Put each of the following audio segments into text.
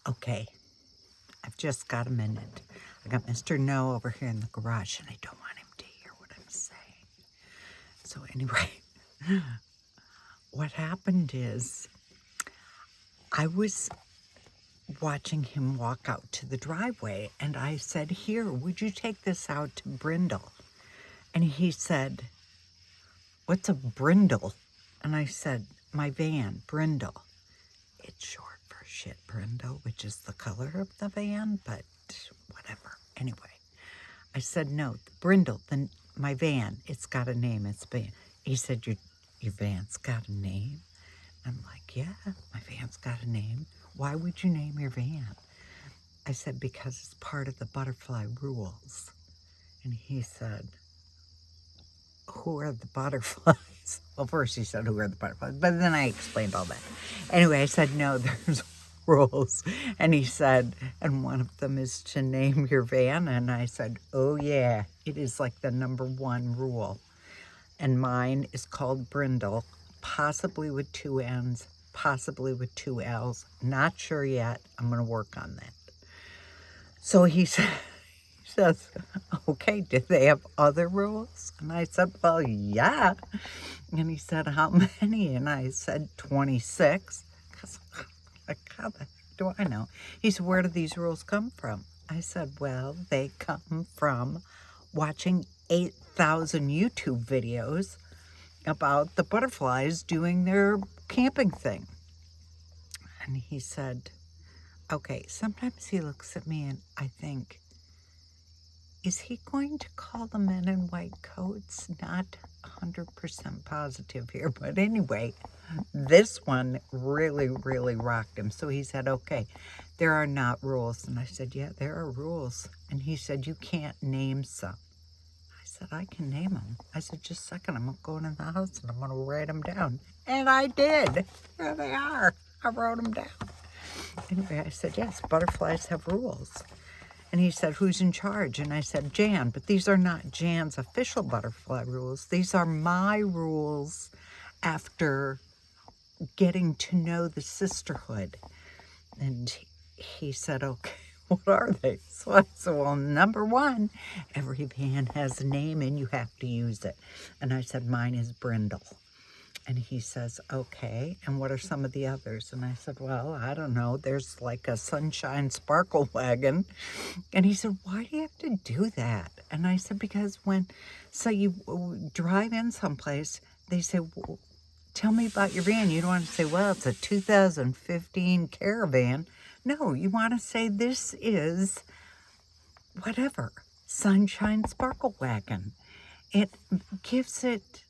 Okay, I've just got a minute. I got Mr. No over here in the garage, and I don't want him to hear what I'm saying. So anyway, what happened is I was watching him walk out to the driveway, and I said, "Here, would you take this out to Brindle?" And he said, "What's a Brindle?" And I said, "My van, Brindle." It's short for shit Brindle, which is the color of the van, but whatever. Anyway, I said, "No, Brindle, my van, it's got a name, it's van." He said, your van's got a name?" I'm like, "Yeah, my van's got a name. Why would you name your van?" I said, "Because it's part of the butterfly rules." And he said, "Who are the butterflies?" Well, first he said, "Who are the butterflies?" But then I explained all that. Anyway, I said, "No, there's rules." And he said, "And one of them is to name your van." And I said, "Oh, yeah, it is like the #1 rule. And mine is called Brindle, possibly with 2 N's, possibly with 2 L's. Not sure yet. I'm going to work on that." So he says, "Okay, do they have other rules?" And I said, "Well, yeah." And he said, "How many?" And I said, 26. Because, like, how the heck do I know? He said, "Where do these rules come from?" I said, "Well, they come from watching 8,000 YouTube videos about the butterflies doing their camping thing." And he said, "Okay." Sometimes he looks at me and I think, is he going to call the men in white coats? Not 100% positive here, but anyway, this one really, really rocked him. So he said, "Okay, there are not rules." And I said, "Yeah, there are rules." And he said, "You can't name some." I said, "I can name them." I said, "Just a second, I'm going in the house and I'm going to write them down." And I did. There they are. I wrote them down. Anyway, I said, "Yes, butterflies have rules." And he said, "Who's in charge?" And I said, "Jan." But these are not Jan's official butterfly rules. These are my rules after getting to know the Sisterhood. And he said, "Okay, what are they?" So I said, "Well, #1, every van has a name and you have to use it." And I said, "Mine is Brindle." And he says, "Okay, and what are some of the others?" And I said, "Well, I don't know. There's like a Sunshine Sparkle Wagon." And he said, "Why do you have to do that?" And I said, "Because so you drive in someplace, they say, tell me about your van. You don't want to say, well, it's a 2015 Caravan. No, you want to say this is whatever, Sunshine Sparkle Wagon. It gives it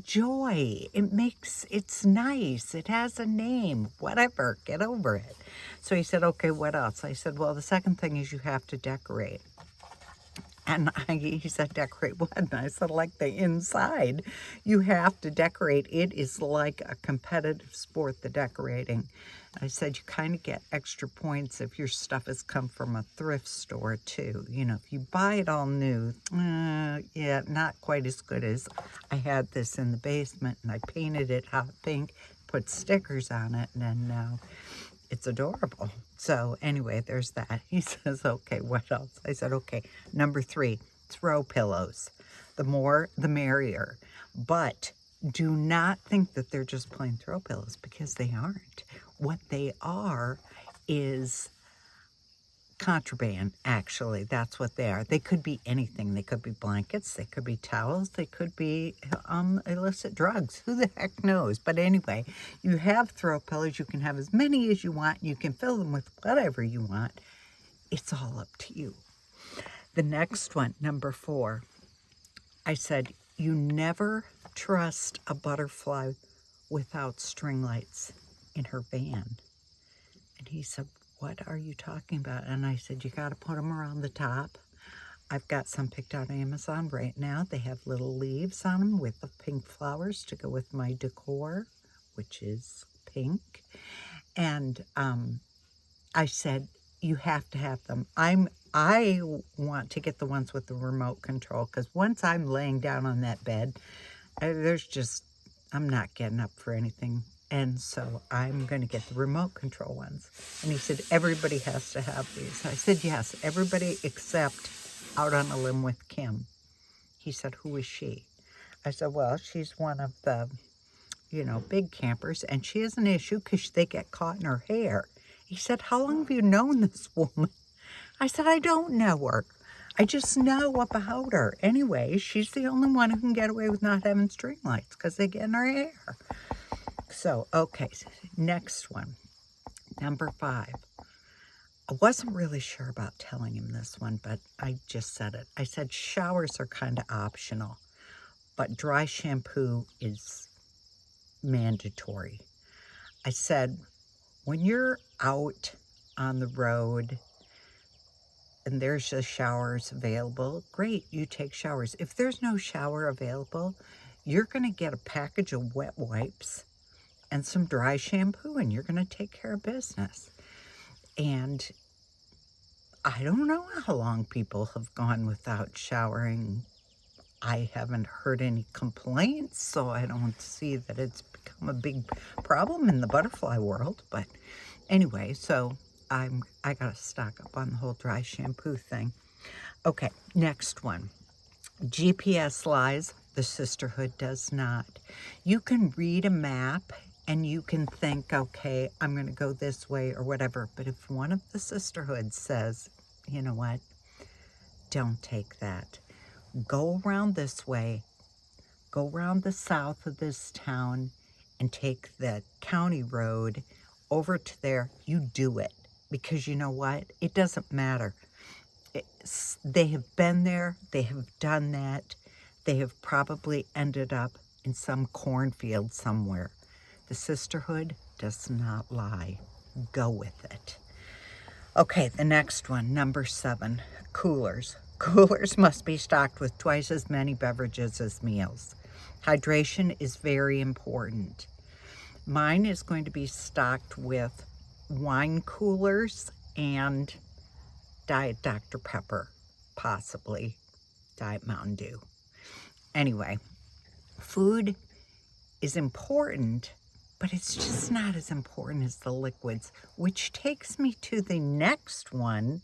joy. It's nice. It has a name, whatever, get over it." So he said, "Okay, what else?" I said, "Well, the second thing is you have to decorate." And he said, "Decorate what?" And I said, "Like the inside. You have to decorate. It is like a competitive sport, the decorating." I said, "You kind of get extra points if your stuff has come from a thrift store too. You know, if you buy it all new, yeah, not quite as good as I had this in the basement and I painted it hot pink, put stickers on it, and then now it's adorable." So anyway, there's that. He says, "Okay, what else?" I said, "Okay, #3, throw pillows. The more, the merrier. But do not think that they're just plain throw pillows, because they aren't. What they are is contraband, actually. That's what they are. They could be anything. They could be blankets, they could be towels, they could be illicit drugs. Who the heck knows? But anyway, you have throw pillows. You can have as many as you want. You can fill them with whatever you want. It's all up to you. The next one, #4, I said, you never trust a butterfly without string lights in her van. And he said, "What are you talking about?" And I said, "You got to put them around the top. I've got some picked out on Amazon right now. They have little leaves on them with the pink flowers to go with my decor, which is pink." And I said, "You have to have them." I want to get the ones with the remote control, because once I'm laying down on that bed, I'm not getting up for anything And so I'm going to get the remote control ones. And he said, everybody has to have these. I said, yes, everybody except out on a limb with Kim. He said, who is she? I said, well, she's one of the, big campers, and she has an issue because they get caught in her hair. He said, how long have you known this woman? I said, I don't know her. I just know about her. Anyway, she's the only one who can get away with not having string lights because they get in her hair. So, okay, next one, number 5. I wasn't really sure about telling him this one, but I just said it. I said showers are kind of optional, but dry shampoo is mandatory. I said, when you're out on the road and there's just showers available, great, you take showers. If there's no shower available, you're going to get a package of wet wipes and some dry shampoo, and you're going to take care of business. And I don't know how long people have gone without showering. I haven't heard any complaints, so I don't see that it's become a big problem in the butterfly world. But anyway, so I got to stock up on the whole dry shampoo thing. Okay, next one. GPS lies, the Sisterhood does not. You can read a map and you can think, okay, I'm going to go this way or whatever. But if one of the Sisterhoods says, you know what, don't take that. Go around this way, go around the south of this town and take the county road over to there, you do it. Because you know what? It doesn't matter. They have been there, they have done that, they have probably ended up in some cornfield somewhere. The Sisterhood does not lie. Go with it. Okay, the next one, number 7, coolers. Coolers must be stocked with twice as many beverages as meals. Hydration is very important. Mine is going to be stocked with wine coolers and Diet Dr. Pepper, possibly Diet Mountain Dew. Anyway, food is important, but it's just not as important as the liquids, which takes me to the next one,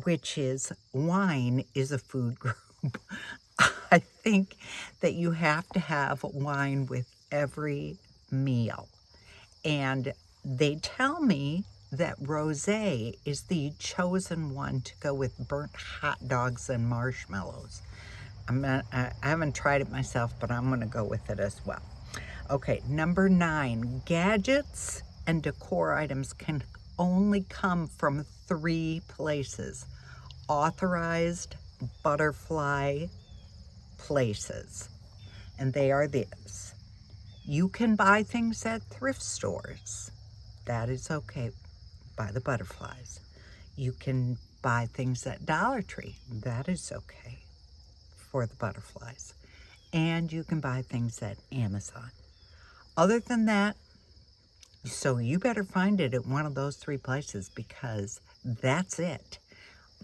which is wine is a food group. I think that you have to have wine with every meal. And they tell me that rosé is the chosen one to go with burnt hot dogs and marshmallows. I haven't tried it myself, but I'm going to go with it as well. Okay, number 9, gadgets and decor items can only come from 3 places. Authorized butterfly places. And they are these. You can buy things at thrift stores. That is okay. Buy the butterflies. You can buy things at Dollar Tree. That is okay for the butterflies. And you can buy things at Amazon. Other than that, so you better find it at one of those 3 places because that's it.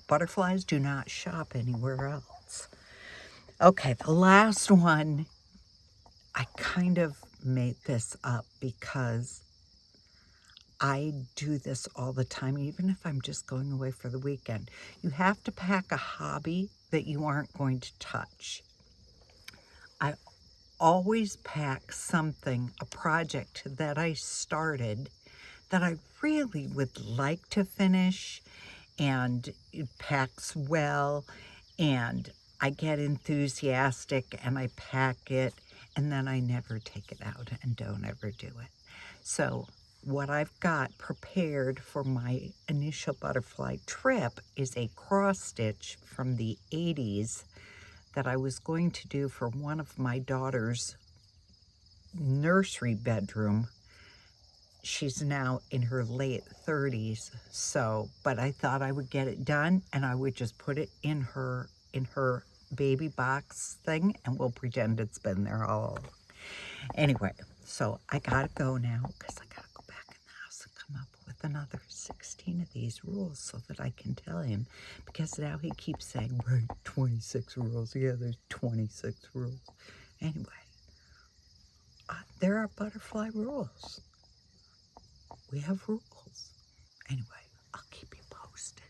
Butterflies do not shop anywhere else. Okay, the last one, I kind of made this up because I do this all the time, even if I'm just going away for the weekend. You have to pack a hobby that you aren't going to touch. I always pack something, a project that I started that I really would like to finish, and it packs well, and I get enthusiastic and I pack it, and then I never take it out and don't ever do it. So what I've got prepared for my initial butterfly trip is a cross stitch from the 80s that I was going to do for one of my daughter's nursery bedroom. She's now in her late 30s, but I thought I would get it done and I would just put it in her baby box thing and we'll pretend it's been there all along. Anyway, so I gotta go now because I gotta go back in the house and come up with another 16 of these rules so that I can tell him, because now he keeps saying, right, 26 rules. Yeah, there's 26 rules. Anyway, there are butterfly rules. We have rules. Anyway, I'll keep you posted.